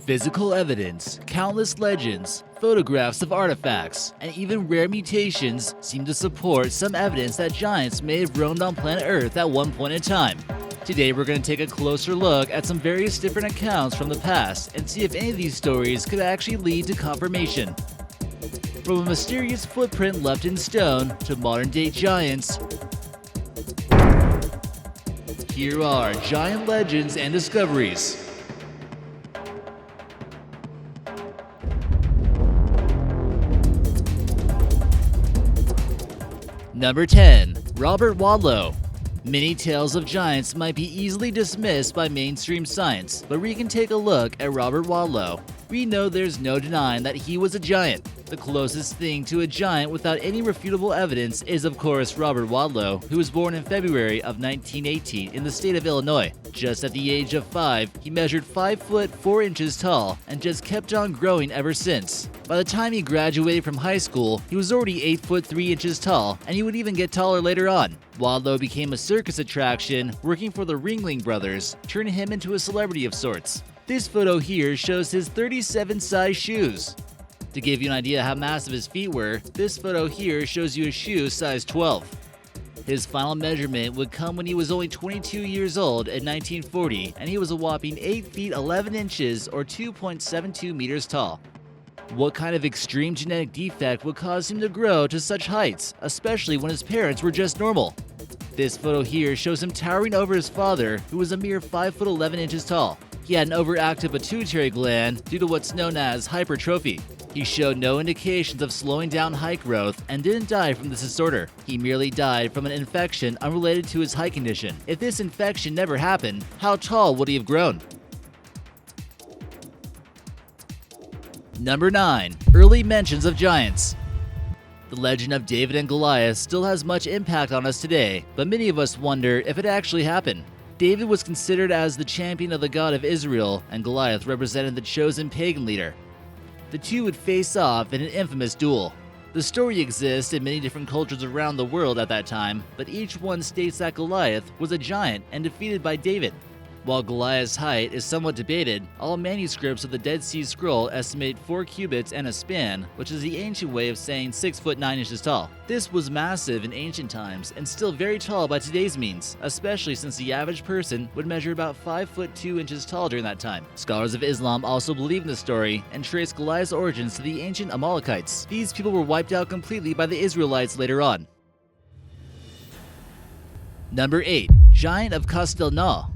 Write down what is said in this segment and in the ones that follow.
Physical evidence, countless legends, photographs of artifacts, and even rare mutations seem to support some evidence that giants may have roamed on planet Earth at one point in time. Today we're going to take a closer look at some various different accounts from the past and see if any of these stories could actually lead to confirmation. From a mysterious footprint left in stone to modern-day giants, here are giant legends and discoveries. Number 10. Robert Wadlow. Many tales of giants might be easily dismissed by mainstream science, but we can take a look at Robert Wadlow. We know there's no denying that he was a giant. The closest thing to a giant without any refutable evidence is of course Robert Wadlow, who was born in February of 1918 in the state of Illinois. Just at the age of 5, he measured 5 foot 4 inches tall and just kept on growing ever since. By the time he graduated from high school, he was already 8 foot 3 inches tall, and he would even get taller later on. Wadlow became a circus attraction, working for the Ringling Brothers, turning him into a celebrity of sorts. This photo here shows his 37 size shoes. To give you an idea how massive his feet were, this photo here shows you a shoe size 12. His final measurement would come when he was only 22 years old in 1940, and he was a whopping 8 feet 11 inches or 2.72 meters tall. What kind of extreme genetic defect would cause him to grow to such heights, especially when his parents were just normal? This photo here shows him towering over his father, who was a mere 5 foot 11 inches tall. He had an overactive pituitary gland due to what's known as hypertrophy. He showed no indications of slowing down height growth and didn't die from this disorder. He merely died from an infection unrelated to his height condition. If this infection never happened, how tall would he have grown? Number 9. Early mentions of giants. The legend of David and Goliath still has much impact on us today, but many of us wonder if it actually happened. David was considered as the champion of the God of Israel, and Goliath represented the chosen pagan leader. The two would face off in an infamous duel. The story exists in many different cultures around the world at that time, but each one states that Goliath was a giant and defeated by David. While Goliath's height is somewhat debated, all manuscripts of the Dead Sea Scroll estimate 4 cubits and a span, which is the ancient way of saying 6 foot 9 inches tall. This was massive in ancient times and still very tall by today's means, especially since the average person would measure about 5 foot 2 inches tall during that time. Scholars of Islam also believe in the story and trace Goliath's origins to the ancient Amalekites. These people were wiped out completely by the Israelites later on. Number 8. Giant of Castelnau.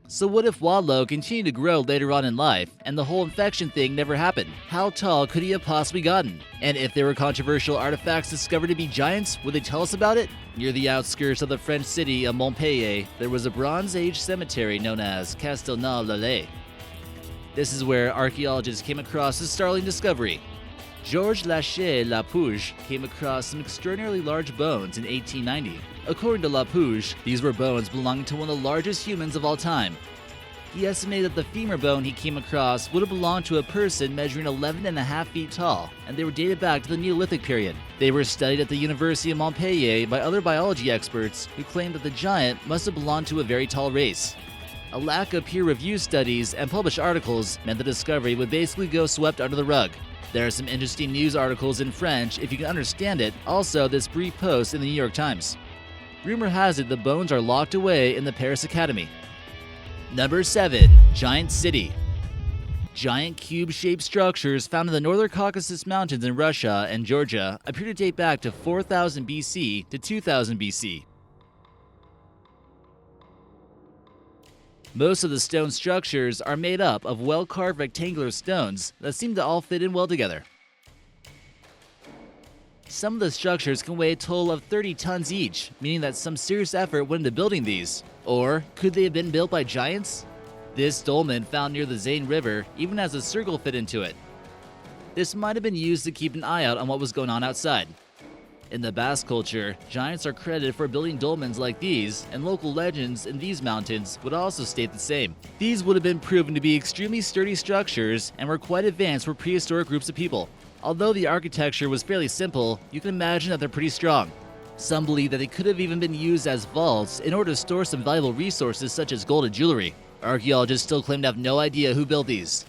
So what if Wadlow continued to grow later on in life, and the whole infection thing never happened? How tall could he have possibly gotten? And if there were controversial artifacts discovered to be giants, would they tell us about it? Near the outskirts of the French city of Montpellier, there was a Bronze Age cemetery known as Castelnau-le-Lac. This is where archaeologists came across a startling discovery. Georges Lachet-Lapouge came across some extraordinarily large bones in 1890. According to Lapouge, these were bones belonging to one of the largest humans of all time. He estimated that the femur bone he came across would have belonged to a person measuring 11.5 feet tall, and they were dated back to the Neolithic period. They were studied at the University of Montpellier by other biology experts who claimed that the giant must have belonged to a very tall race. A lack of peer-reviewed studies and published articles meant the discovery would basically go swept under the rug. There are some interesting news articles in French if you can understand it, also this brief post in the New York Times. Rumor has it the bones are locked away in the Paris Academy. Number 7. Giant City. Giant cube-shaped structures found in the northern Caucasus Mountains in Russia and Georgia appear to date back to 4000 BC to 2000 BC. Most of the stone structures are made up of well-carved rectangular stones that seem to all fit in well together. Some of the structures can weigh a total of 30 tons each, meaning that some serious effort went into building these. Or could they have been built by giants? This dolmen found near the Seine River even has a circle fit into it. This might have been used to keep an eye out on what was going on outside. In the Basque culture, giants are credited for building dolmens like these, and local legends in these mountains would also state the same. These would have been proven to be extremely sturdy structures and were quite advanced for prehistoric groups of people. Although the architecture was fairly simple, you can imagine that they're pretty strong. Some believe that they could have even been used as vaults in order to store some valuable resources such as gold and jewelry. Archaeologists still claim to have no idea who built these.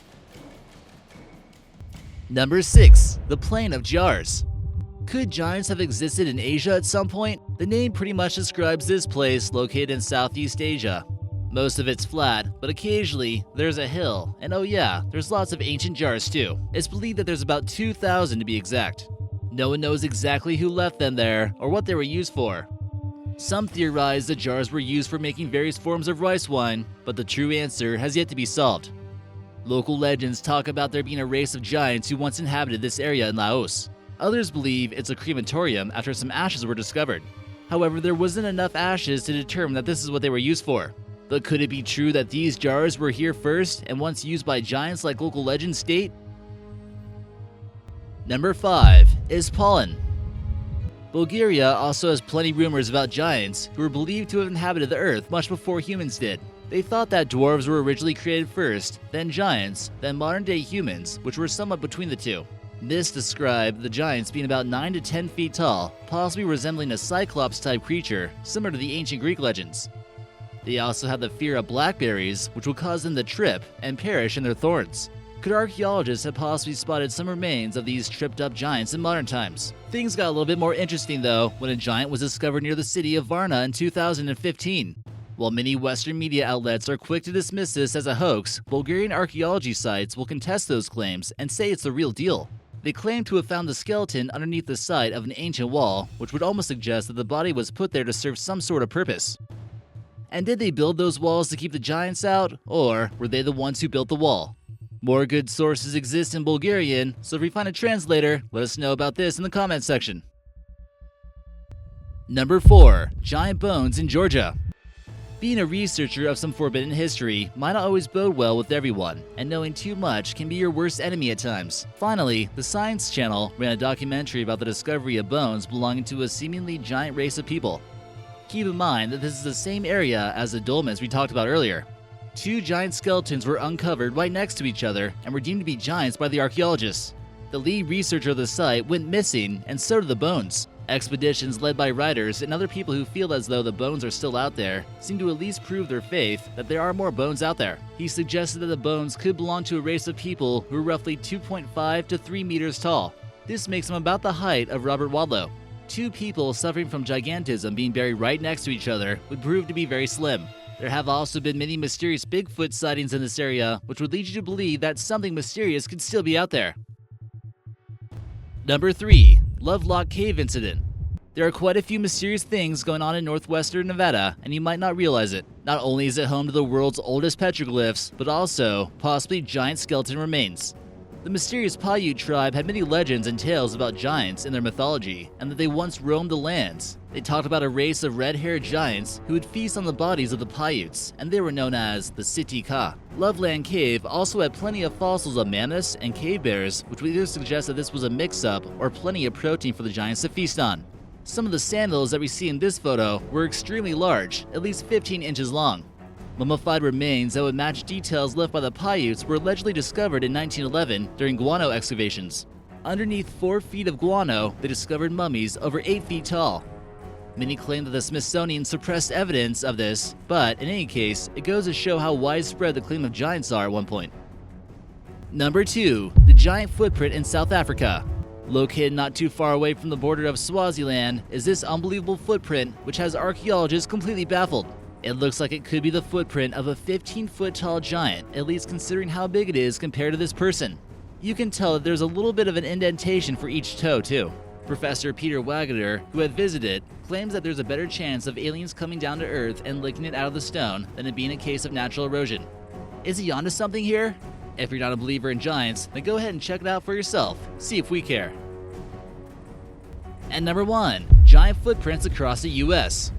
Number 6. The Plain of Jars. Could giants have existed in Asia at some point? The name pretty much describes this place located in Southeast Asia. Most of it's flat, but occasionally there's a hill, and oh yeah, there's lots of ancient jars too. It's believed that there's about 2,000 to be exact. No one knows exactly who left them there or what they were used for. Some theorize the jars were used for making various forms of rice wine, but the true answer has yet to be solved. Local legends talk about there being a race of giants who once inhabited this area in Laos. Others believe it's a crematorium after some ashes were discovered. However, there wasn't enough ashes to determine that this is what they were used for. But could it be true that these jars were here first and once used by giants like local legends state? Number 5 is pollen. Bulgaria also has plenty rumors about giants who were believed to have inhabited the earth much before humans did. They thought that dwarves were originally created first, then giants, then modern-day humans, which were somewhat between the two. This described the giants being about 9 to 10 feet tall, possibly resembling a cyclops-type creature, similar to the ancient Greek legends. They also had the fear of blackberries, which would cause them to trip and perish in their thorns. Could archaeologists have possibly spotted some remains of these tripped-up giants in modern times? Things got a little bit more interesting, though, when a giant was discovered near the city of Varna in 2015. While many Western media outlets are quick to dismiss this as a hoax, Bulgarian archaeology sites will contest those claims and say it's the real deal. They claim to have found the skeleton underneath the site of an ancient wall, which would almost suggest that the body was put there to serve some sort of purpose. And did they build those walls to keep the giants out, or were they the ones who built the wall? More good sources exist in Bulgarian, so if we find a translator, let us know about this in the comment section. Number 4. Giant bones in Georgia. Being a researcher of some forbidden history might not always bode well with everyone, and knowing too much can be your worst enemy at times. Finally, the Science Channel ran a documentary about the discovery of bones belonging to a seemingly giant race of people. Keep in mind that this is the same area as the dolmens we talked about earlier. 2 giant skeletons were uncovered right next to each other and were deemed to be giants by the archaeologists. The lead researcher of the site went missing, and so did the bones. Expeditions led by writers and other people who feel as though the bones are still out there seem to at least prove their faith that there are more bones out there. He suggested that the bones could belong to a race of people who are roughly 2.5 to 3 meters tall. This makes them about the height of Robert Wadlow. 2 people suffering from gigantism being buried right next to each other would prove to be very slim. There have also been many mysterious Bigfoot sightings in this area, which would lead you to believe that something mysterious could still be out there. Number 3. Lovelock Cave Incident. There are quite a few mysterious things going on in northwestern Nevada, and you might not realize it. Not only is it home to the world's oldest petroglyphs, but also possibly giant skeleton remains. The mysterious Paiute tribe had many legends and tales about giants in their mythology, and that they once roamed the lands. They talked about a race of red-haired giants who would feast on the bodies of the Paiutes, and they were known as the Sitika. Loveland Cave also had plenty of fossils of mammoths and cave bears, which would either suggest that this was a mix-up or plenty of protein for the giants to feast on. Some of the sandals that we see in this photo were extremely large, at least 15 inches long. Mummified remains that would match details left by the Paiutes were allegedly discovered in 1911 during guano excavations. Underneath 4 feet of guano, they discovered mummies over 8 feet tall. Many claim that the Smithsonian suppressed evidence of this, but in any case, it goes to show how widespread the claim of giants are at one point. Number 2. The giant footprint in South Africa. Located not too far away from the border of Swaziland is this unbelievable footprint which has archaeologists completely baffled. It looks like it could be the footprint of a 15-foot tall giant, at least considering how big it is compared to this person. You can tell that there's a little bit of an indentation for each toe too. Professor Peter Wagner, who had visited, claims that there's a better chance of aliens coming down to Earth and licking it out of the stone than it being a case of natural erosion. Is he onto something here? If you're not a believer in giants, then go ahead and check it out for yourself. See if we care. And number 1. Giant footprints across the US.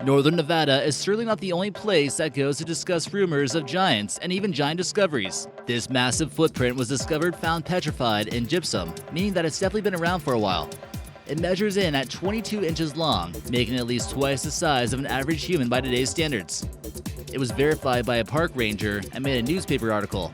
Northern Nevada is certainly not the only place that goes to discuss rumors of giants and even giant discoveries. This massive footprint was discovered found petrified in gypsum, meaning that it's definitely been around for a while. It measures in at 22 inches long, making it at least twice the size of an average human by today's standards. It was verified by a park ranger and made a newspaper article.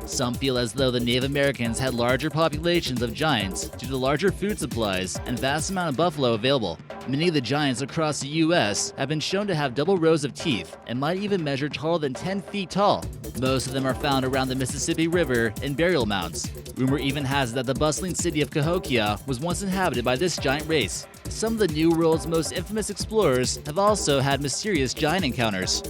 Some feel as though the Native Americans had larger populations of giants due to larger food supplies and vast amount of buffalo available. Many of the giants across the US have been shown to have double rows of teeth and might even measure taller than 10 feet tall. Most of them are found around the Mississippi River in burial mounds. Rumor even has it that the bustling city of Cahokia was once inhabited by this giant race. Some of the New World's most infamous explorers have also had mysterious giant encounters.